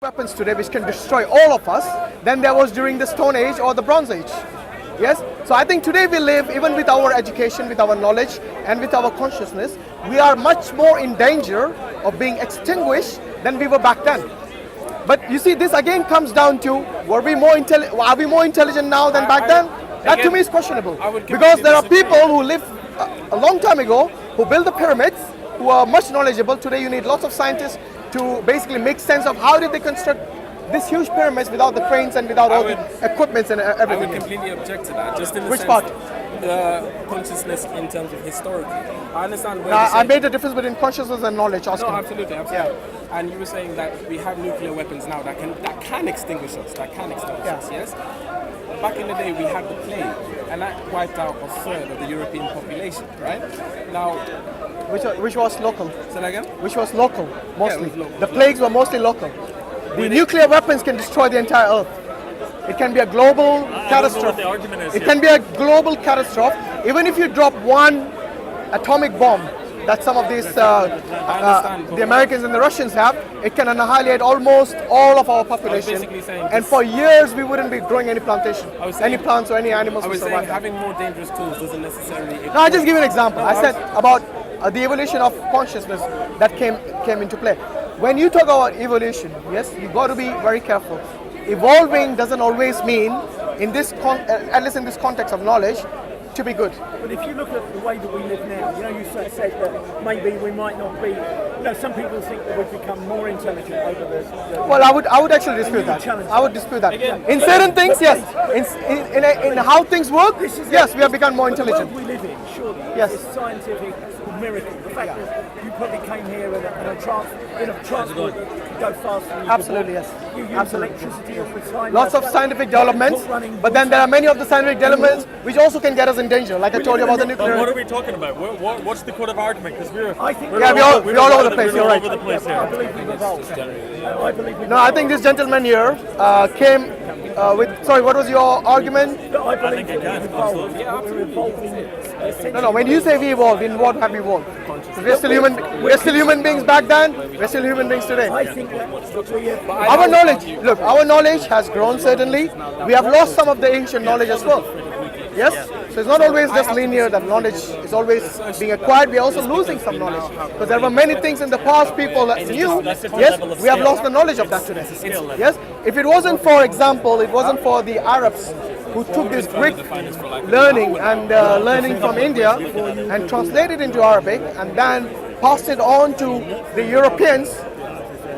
weapons today which can destroy all of us than there was during the Stone Age or the Bronze Age. Yes? So I think today we live, even with our education, with our knowledge, and with our consciousness, we are much more in danger of being extinguished than we were back then. But you see, this again comes down to, are we more intelligent now than back then? That to me is questionable. Because there are people who lived a long time ago, who built the pyramids, who are much knowledgeable. Today you need lots of scientists to basically make sense of how did they construct this huge pyramids without the cranes and without all the equipments and everything. I would completely object to that. Just in the Which sense, part? The consciousness in terms of historically. I understand where I made the difference between consciousness and knowledge, Oscar. No, absolutely. Yeah. And you were saying that we have nuclear weapons now that can extinguish us, us, yes? Back in the day we had the plague, and that wiped out a third of the European population, right? Now, which was local. Say that again? Which was local, mostly. Yeah, local. The plagues were mostly local. The nuclear weapons can destroy the entire Earth. It can be a global catastrophe. The argument is, it can be a global catastrophe. Even if you drop one atomic bomb that some of these the Americans and the Russians have, it can annihilate almost all of our population. And for years we wouldn't be growing any plantation, any plants or any animals. I was saying having more dangerous tools doesn't necessarily. No, I'll just give you an example. I said about the evolution of consciousness that came into play. When you talk about evolution, yes, you got to be very careful. Evolving doesn't always mean, at least in this context of knowledge, to be good. But if you look at the way that we live now, you said that maybe we might not be. Some people think that we've become more intelligent over the. Well, I would actually dispute that. I would dispute that. In certain things, yes. In how things work, yes, we have become more intelligent. The world we live in, surely, yes, is scientific miracle. The fact that you probably came here in a transport could go faster than you absolutely, could. yes. You use absolutely. electricity all the time. Lots of scientific developments, but then there are many of the scientific developments which also can get us in danger. Like I told you about the nuclear. What are we talking about? What's the code of argument? Because we're all over the place. You're right. All over the place here. I believe we've evolved. No, I think this gentleman here came with. Sorry, what was your argument? I believe we've evolved. No. When you say we evolved, in what have we evolved? We're still human. We're still human beings back then. We're still human beings today. I think that our knowledge. Look, our knowledge has grown certainly. We have lost some of the ancient knowledge as well. Yes? So it's not always just linear that knowledge is always being acquired. We are also losing some knowledge. Because there were many things in the past people that knew. Yes, we have lost the knowledge of that today. Yes? If it wasn't, for example, it wasn't for the Arabs who took this Greek learning and learning from India and translated into Arabic and then passed it on to the Europeans,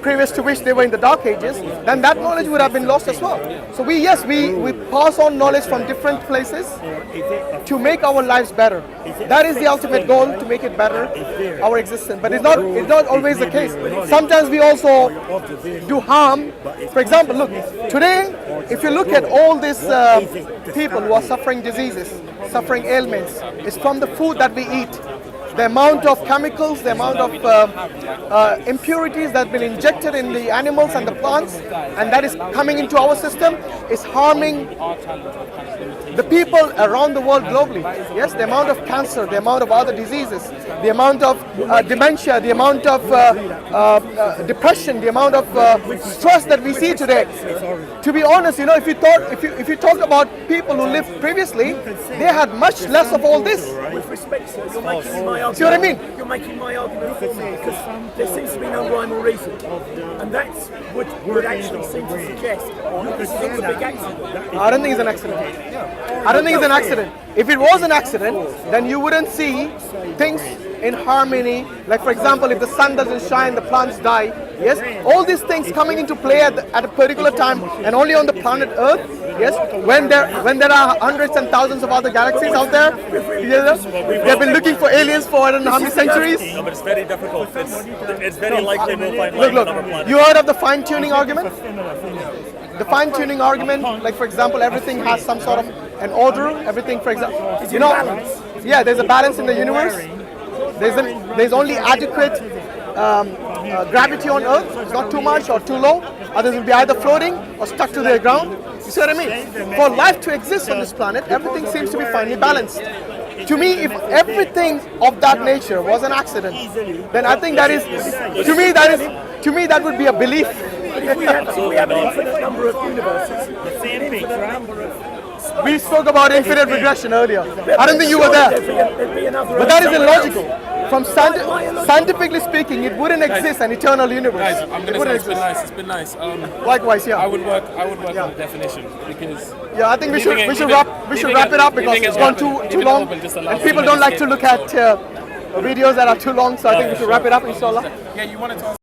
previous to which they were in the Dark Ages, then that knowledge would have been lost as well. So we pass on knowledge from different places to make our lives better. That is the ultimate goal, to make it better, our existence. But it's not always the case. Sometimes we also do harm. For example, look, today, if you look at all these people who are suffering diseases, suffering ailments, it's from the food that we eat. The amount of chemicals, the amount of impurities that have been injected in the animals and the plants, and that is coming into our system, is harming the people around the world globally. Yes, the amount of cancer, the amount of other diseases, the amount of dementia, the amount of depression, the amount of stress that we see today. To be honest, if you talk about people who lived previously, they had much less of all this. With respect, sir, you're making my argument. See what I mean? You're making my argument for me because there seems to be no rhyme or reason, and that's would actually seem to suggest this is all a big accident. I don't think it's an accident. I don't think it's an accident. If it was an accident, then you wouldn't see things in harmony. Like, for example, if the sun doesn't shine, the plants die. Yes, all these things coming into play at a particular time, and only on the planet Earth. Yes, when there are hundreds and thousands of other galaxies out there, they've been looking for aliens for I don't know how many centuries. No, but it's very difficult. It's very likely we'll find life on other planets. You heard of the fine-tuning argument? The fine-tuning argument, like for example, everything has some sort of an order. Everything, for example, there's a balance in the universe. There's only adequate gravity on Earth. It's not too much or too low. Others will be either floating or stuck to the ground. You see what I mean? For life to exist on this planet, everything seems to be finely balanced. To me, if everything of that nature was an accident, then I think that would be a belief if we have an infinite number of universes, an infinite number of... We spoke about infinite regression earlier. I don't think you were there. There'd be another But that is somewhere else. illogical. From scientifically speaking, it wouldn't exist an eternal universe. Guys, I'm It gonna say wouldn't it's been exist. nice. It's been nice. Likewise, yeah. I would work on the definition because Yeah, I think we should leaving wrap it up because leaving it's it gone open- too leaving it long, open just allows and people people don't like to escape. look at videos that are too long. So I think we should wrap it up, inshallah. Yeah, you wanted to ask